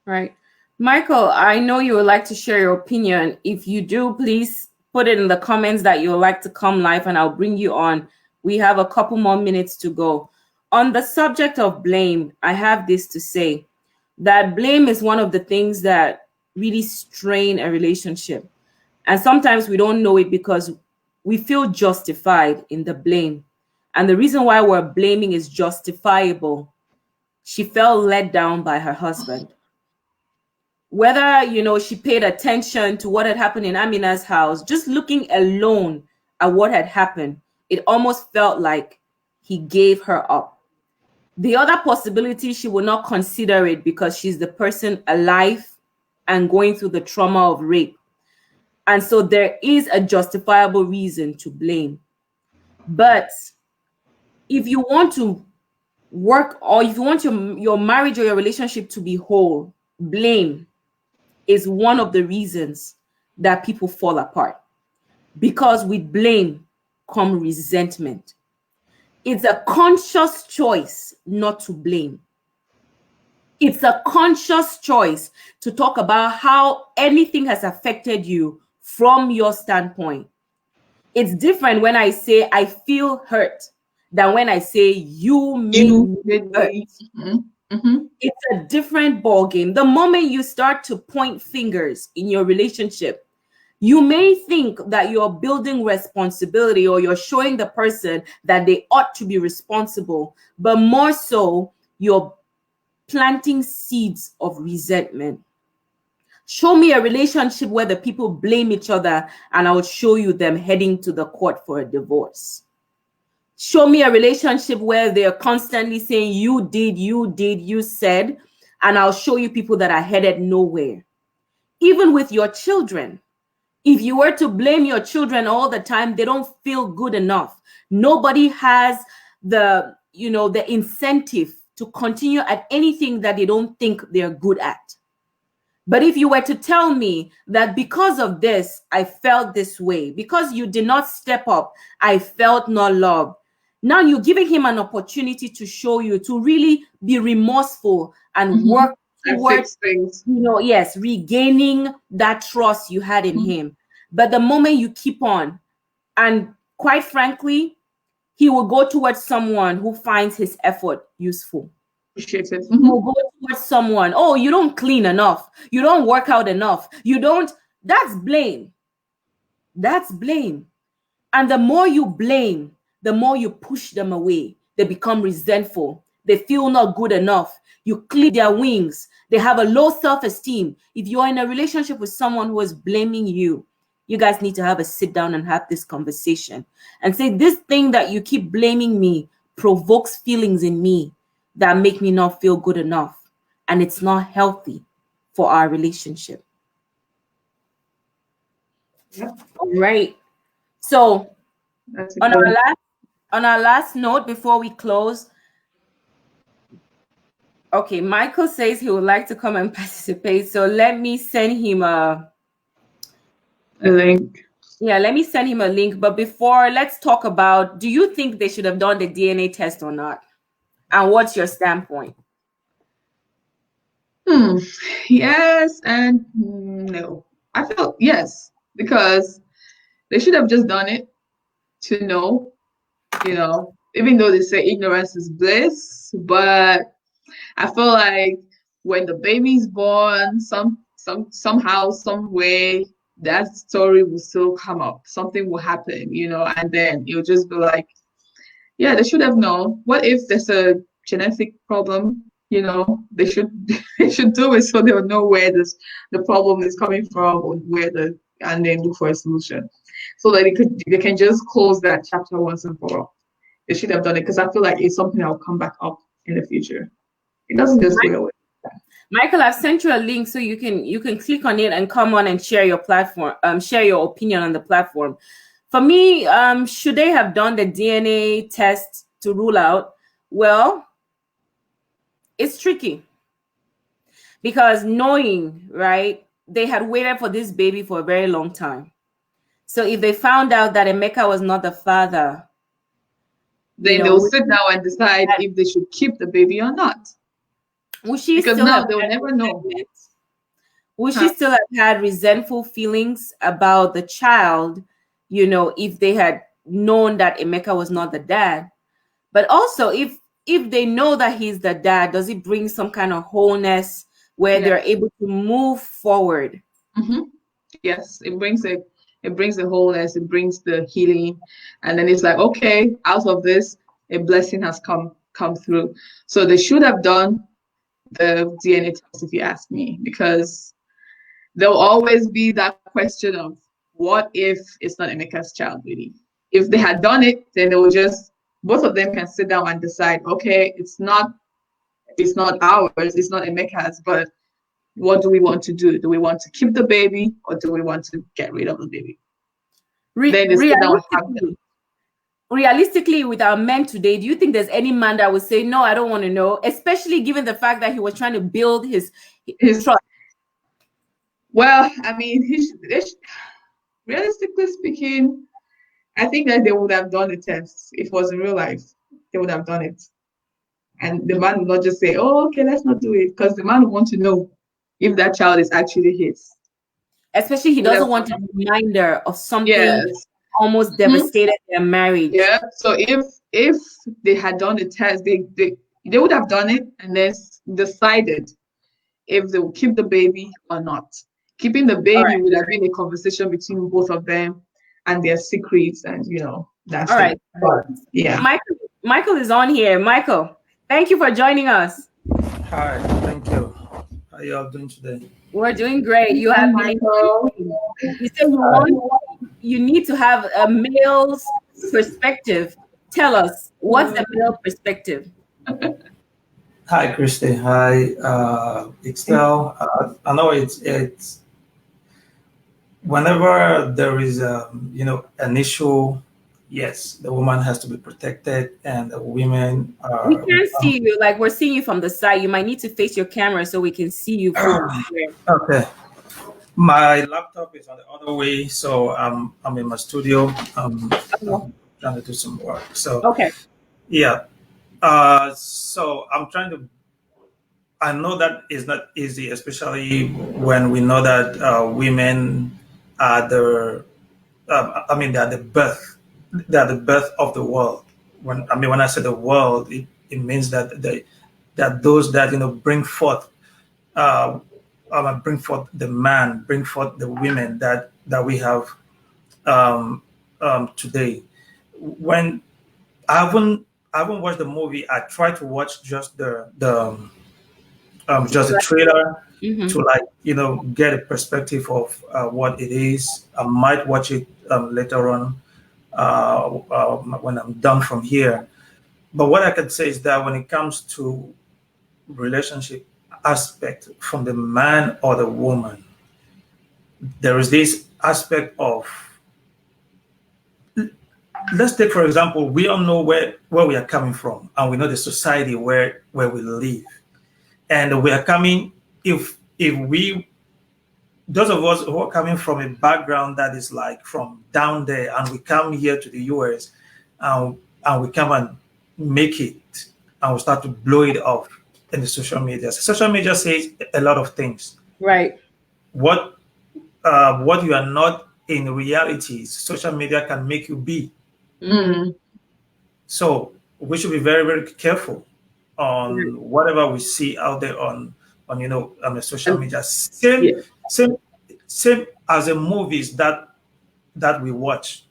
Right. Michael, I know you would like to share your opinion. If you do, please put it in the comments that you would like to come live and I'll bring you on. We have a couple more minutes to go. On the subject of blame, I have this to say, that blame is one of the things that really strain a relationship. And sometimes we don't know it because we feel justified in the blame. And the reason why we're blaming is justifiable. She felt let down by her husband. Whether, she paid attention to what had happened in Amina's house, just looking alone at what had happened, it almost felt like he gave her up. The other possibility, she would not consider it because she's the person alive and going through the trauma of rape. And so there is a justifiable reason to blame. But if you want to work, or if you want your marriage or your relationship to be whole, blame is one of the reasons that people fall apart. Because with blame comes resentment. It's a conscious choice not to blame. It's a conscious choice to talk about how anything has affected you from your standpoint. It's different when I say I feel hurt than when I say you made me hurt. Mm-hmm. It's a different ballgame. The moment you start to point fingers in your relationship, you may think that you're building responsibility or you're showing the person that they ought to be responsible, but more so, you're planting seeds of resentment. Show me a relationship where the people blame each other, and I will show you them heading to the court for a divorce. Show me a relationship where they're constantly saying, you did, you said, and I'll show you people that are headed nowhere. Even with your children, if you were to blame your children all the time, they don't feel good enough. Nobody has the incentive to continue at anything that they don't think they're good at. But if you were to tell me that because of this, I felt this way, because you did not step up, I felt not loved. Now you're giving him an opportunity to show you, to really be remorseful and work towards things. Yes, regaining that trust you had in him. But the moment you keep on, and quite frankly, he will go towards someone who finds his effort useful. Appreciate it. Will go towards someone, oh, you don't clean enough, you don't work out enough, you don't. That's blame. That's blame. And the more you blame, the more you push them away. They become resentful. They feel not good enough. You clip their wings. They have a low self-esteem. If you're in a relationship with someone who is blaming you, you guys need to have a sit down and have this conversation and say, this thing that you keep blaming me provokes feelings in me that make me not feel good enough. And it's not healthy for our relationship. Yep. All right. So on our last note before we close, okay, Michael says he would like to come and participate. So let me send him a link. Yeah, let me send him a link. But before, let's talk about, do you think they should have done the DNA test or not? And what's your standpoint? Yes and no. I feel yes, because they should have just done it to know, even though they say ignorance is bliss, but I feel like when the baby's born, somehow, some way, that story will still come up. Something will happen, and then you'll just be like, yeah, they should have known. What if there's a genetic problem? They should do it so they'll know where the problem is coming from, or and then look for a solution, so that they can just close that chapter once and for all. They should have done it, because I feel like it's something that will come back up in the future. It doesn't just go away. Michael, I've sent you a link so you can click on it and come on and share your platform, share your opinion on the platform. For me, should they have done the DNA test to rule out? Well, it's tricky, because knowing, right, they had waited for this baby for a very long time. So if they found out that Emeka was not the father, then they'll sit down and decide if they should keep the baby or not. Because now they'll never know. Will she still have had resentful feelings about the child, if they had known that Emeka was not the dad? But also, if they know that he's the dad, does it bring some kind of wholeness where they're able to move forward? Yes, it brings the wholeness, it brings the healing, and then it's like, okay, out of this, a blessing has come through. So they should have done the DNA test, if you ask me, because there'll always be that question of, what if it's not Emeka's child, really? If they had done it, then they will just, both of them can sit down and decide, okay, it's not ours, it's not Emeka's, but what do we want to do? Do we want to keep the baby, or do we want to get rid of the baby? Then they sit down and have them. Realistically, with our men today, do you think there's any man that would say, no, I don't want to know, especially given the fact that he was trying to build his trust? Well, I mean, realistically speaking, I think that they would have done the test. If it was in real life, they would have done it. And the man would not just say, oh, okay, let's not do it, because the man would want to know if that child is actually his. Especially he doesn't want a reminder of something almost devastated their marriage. Yeah. So if they had done the test, they would have done it and then decided if they will keep the baby or not. Keeping the baby would have been a conversation between both of them and their secrets, and that's all right. Yeah. Michael is on here. Michael, thank you for joining us. Hi, thank you. How are you all doing today? We're doing great. You Hi, have been Michael. engaging. You said you need to have a male's perspective. Tell us, what's the male perspective? Hi, Krystn. Hi, Igxtelle. I know it's whenever there is an issue. Yes, the woman has to be protected, and the women We are. can't see you. Like we're seeing you from the side. You might need to face your camera so we can see you full. Okay. My laptop is on the other way, so I'm in my studio. I'm trying to do some work. So Okay. yeah. So I'm trying to. I know that is not easy, especially when we know that women are they are the birth, they are the birth of the world. When I say the world, it means that that those that bring forth, uh, bring forth the man, bring forth the women that we have um, today. When I haven't watched the movie, I try to watch just just a trailer Mm-hmm. to get a perspective of what it is. I might watch it later on when I'm done from here. But what I can say is that when it comes to relationship aspect from the man or the woman, there is this aspect of, let's take for example, we all know where we are coming from, and we know the society where we live, and we are coming, if we, those of us who are coming from a background that is like from down there, and we come here to the US, and we come and make it, and we start to blow it off in the social media. So social media says a lot of things. Right. What you are not in reality, social media can make you be. Mm. So we should be very, very careful on whatever we see out there on the social And media. Yeah. Same, same as the movies that we watch.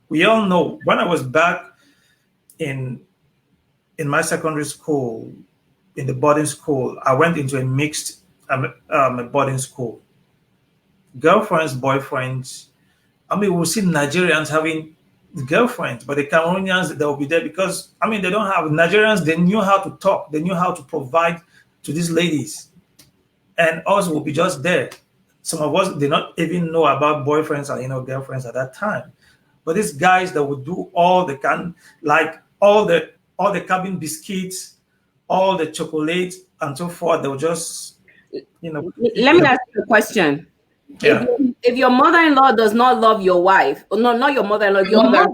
We all know when I was back in my secondary school, in the boarding school, I went into a mixed a boarding school. Girlfriends, boyfriends. We'll see Nigerians having girlfriends, but the Cameroonians, they will be there because they don't have Nigerians. They knew how to talk. They knew how to provide to these ladies, and us will be just there. Some of us did not even know about boyfriends and girlfriends at that time. But these guys that would do all the all the cabin biscuits, all the chocolates and so forth, they would just let me ask you a question. If yeah. if your mother-in-law does not love your wife, or no, not your mother-in-law, if your Mother. mother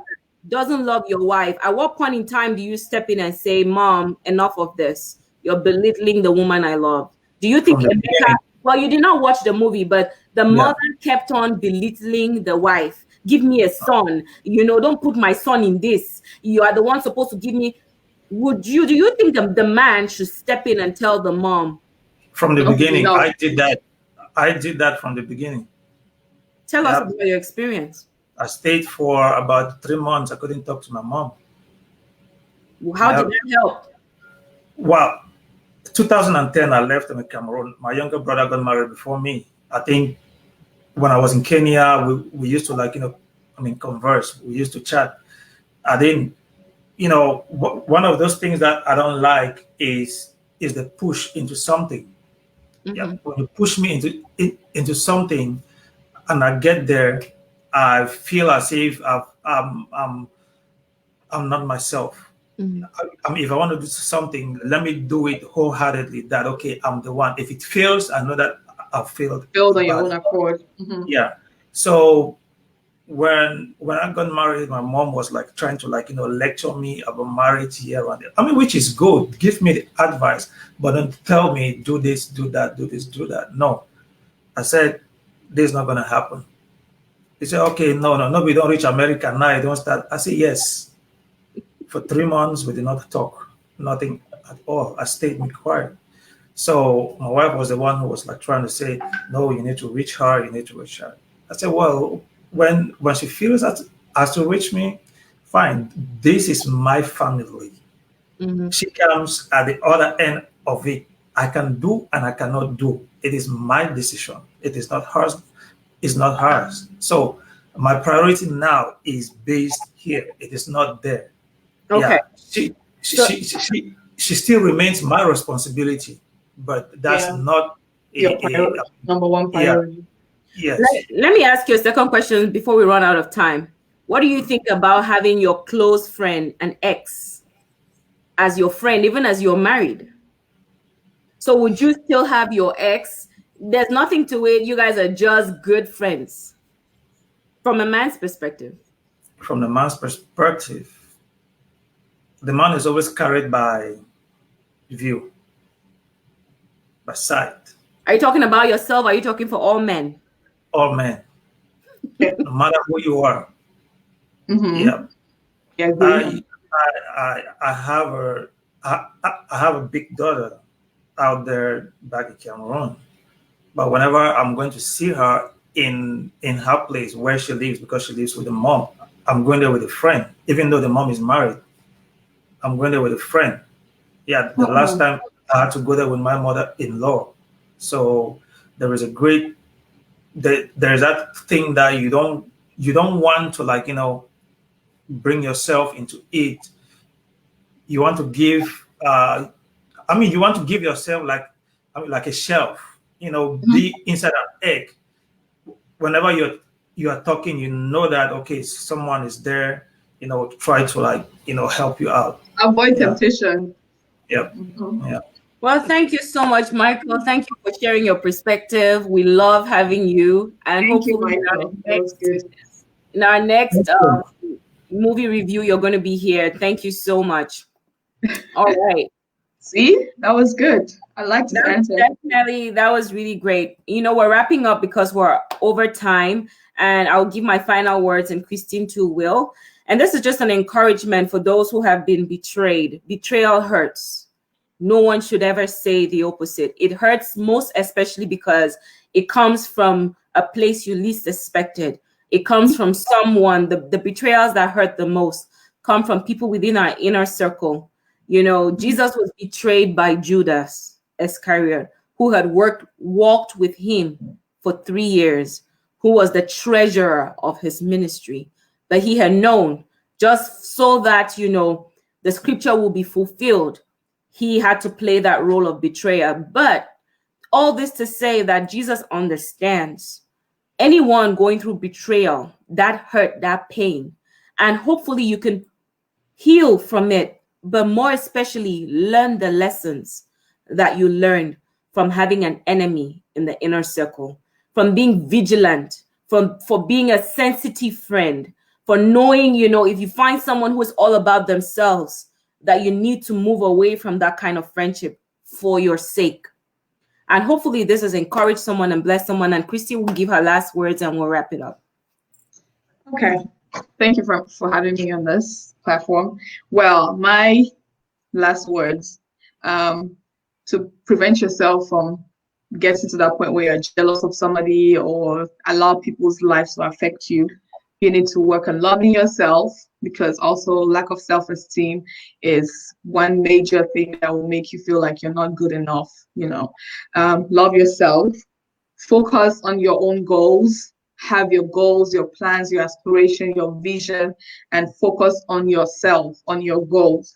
doesn't love your wife, at what point in time do you step in and say, "Mom, enough of this. You're belittling the woman I love"? Do you think From the Emeka? beginning. Well, you did not watch the movie, but the Yeah. mother kept on belittling the wife. Give me a son. Don't put my son in this. You are the one supposed to give me. Do you think the man should step in and tell the mom? From the No, beginning, no. I did that from the beginning. Tell us Yeah. about your experience. I stayed for about 3 months. I couldn't talk to my mom. How did Yeah. that help? Well, 2010, I left in Cameroon. My younger brother got married before me. I think when I was in Kenya, we used to converse. We used to chat. I didn't, one of those things that I don't like is the push into something. Yeah, Mm-hmm. when you push me into something, and I get there, I feel as if I'm not myself. Mm-hmm. If I want to do something, let me do it wholeheartedly. That okay, I'm the one. If it fails, I know that I've failed Build on your own badly. accord. Mm-hmm. Yeah. So when I got married, my mom was like trying to lecture me about marriage here and there. Which is good. Give me the advice, but don't tell me do this, do that, do this, do that. No, I said this is not gonna happen. He said, okay, no, we don't reach America now. You don't start. I said yes. For 3 months, we did not talk, nothing at all. I stayed quiet. So my wife was the one who was like trying to say, no, you need to reach her, you need to reach her. I said, well, when she feels that has to reach me, fine. This is my family. Mm-hmm. She comes at the other end of it. I can do and I cannot do. It is my decision. It is not hers. It's not hers. So my priority now is based here. It is not there. Okay. Yeah, she So she she, she, she still remains my responsibility, but that's Yeah. not Your a number one yeah, priority. yes. let me ask you a second question before we run out of time. What do you think about having your close friend, an ex, as your friend, even as you're married? So would you still have your ex? There's nothing to it. You guys are just good friends from a man's perspective. From the man's perspective, the man is always carried by view, by sight. Are you talking about yourself? Are you talking for all men? All men, no matter who you are. Mm-hmm. Yeah, I agree. I have I have a big daughter out there back in Cameroon. But whenever I'm going to see her in her place where she lives, because she lives with the mom, I'm going there with a friend. Even though the mom is married, I'm going there with a friend. Yeah, the last time I had to go there with my mother-in-law. So there is a great there's that thing that you don't want to, like, bring yourself into it. You want to give you want to give yourself like, like a shelf, be inside an egg. Whenever you are talking, you know that okay, someone is there, try to, like, help you out. Avoid Yeah, temptation. yeah, Mhm. yeah. Well, thank you so much, Michael. Thank you for sharing your perspective. We love having you, and Thank you, hopefully Michael. That was good. in our next movie review, you're going to be here. Thank you so much. All right. See, that was good. I liked his That answer. definitely, that was really great. We're wrapping up because we're over time, and I'll give my final words, and Krystn too will. And this is just an encouragement for those who have been betrayed. Betrayal hurts. No one should ever say the opposite. It hurts most especially because it comes from a place you least expected. It comes from someone, the betrayals that hurt the most come from people within our inner circle. Jesus was betrayed by Judas Iscariot, who had walked with him for 3 years, who was the treasurer of his ministry. But he had known, just so that, the scripture will be fulfilled, he had to play that role of betrayer. But all this to say that Jesus understands anyone going through betrayal, that hurt, that pain, and hopefully you can heal from it, but more especially learn the lessons that you learned from having an enemy in the inner circle, from being vigilant, for being a sensitive friend, for knowing, if you find someone who is all about themselves, that you need to move away from that kind of friendship for your sake. And hopefully this has encouraged someone and blessed someone. And Krystn will give her last words and we'll wrap it up. Okay. Thank you for having me on this platform. Well, my last words, to prevent yourself from getting to that point where you're jealous of somebody or allow people's lives to affect you, you need to work on loving yourself, because also lack of self-esteem is one major thing that will make you feel like you're not good enough. Love yourself, focus on your own goals, have your goals, your plans, your aspiration, your vision, and focus on yourself, on your goals.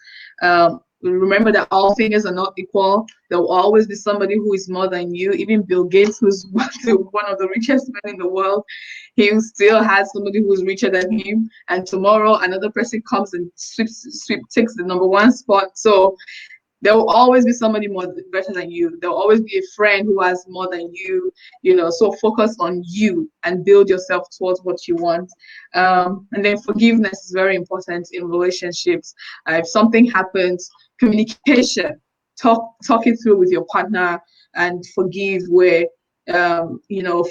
Remember that all fingers are not equal. There will always be somebody who is more than you. Even Bill Gates, who's one of the richest men in the world, he still has somebody who's richer than him. And tomorrow, another person comes and takes the number one spot. So there will always be somebody more better than you. There will always be a friend who has more than you. So focus on you and build yourself towards what you want. And then forgiveness is very important in relationships. If something happens, communication, talk it through with your partner and forgive where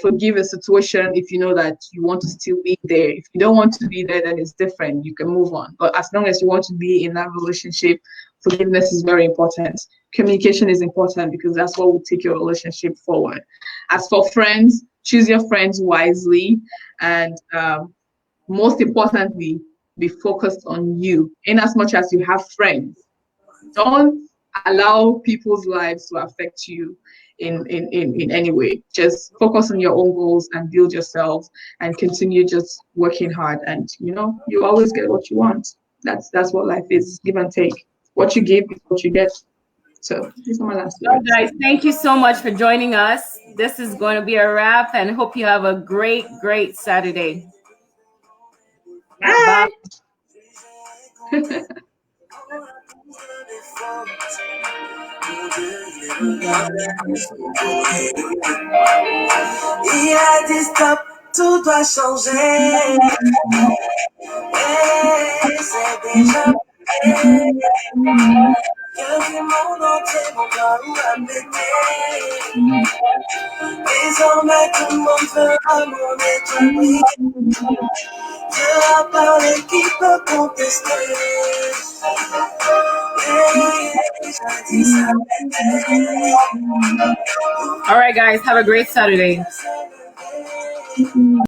forgive a situation if you know that you want to still be there. If you don't want to be there, then it's different. You can move on. But as long as you want to be in that relationship, forgiveness is very important. Communication is important because that's what will take your relationship forward. As for friends, choose your friends wisely, and most importantly, be focused on you. In as much as you have friends, don't allow people's lives to affect you in any way. Just focus on your own goals and build yourself and continue just working hard, and you always get what you want. That's what life is, give and take. What you give is what you get. So these are my last Well, words. guys, thank you so much for joining us. This is going to be a wrap, and hope you have a great Saturday. Bye. Il y a des stops, tout doit changer. Et c'est déjà fait. Que du monde entier, mon cœur a pété. Désormais, tout le monde veut mon étoile. Dieu a parlé, qui peut contester? All right, guys, have a great Saturday.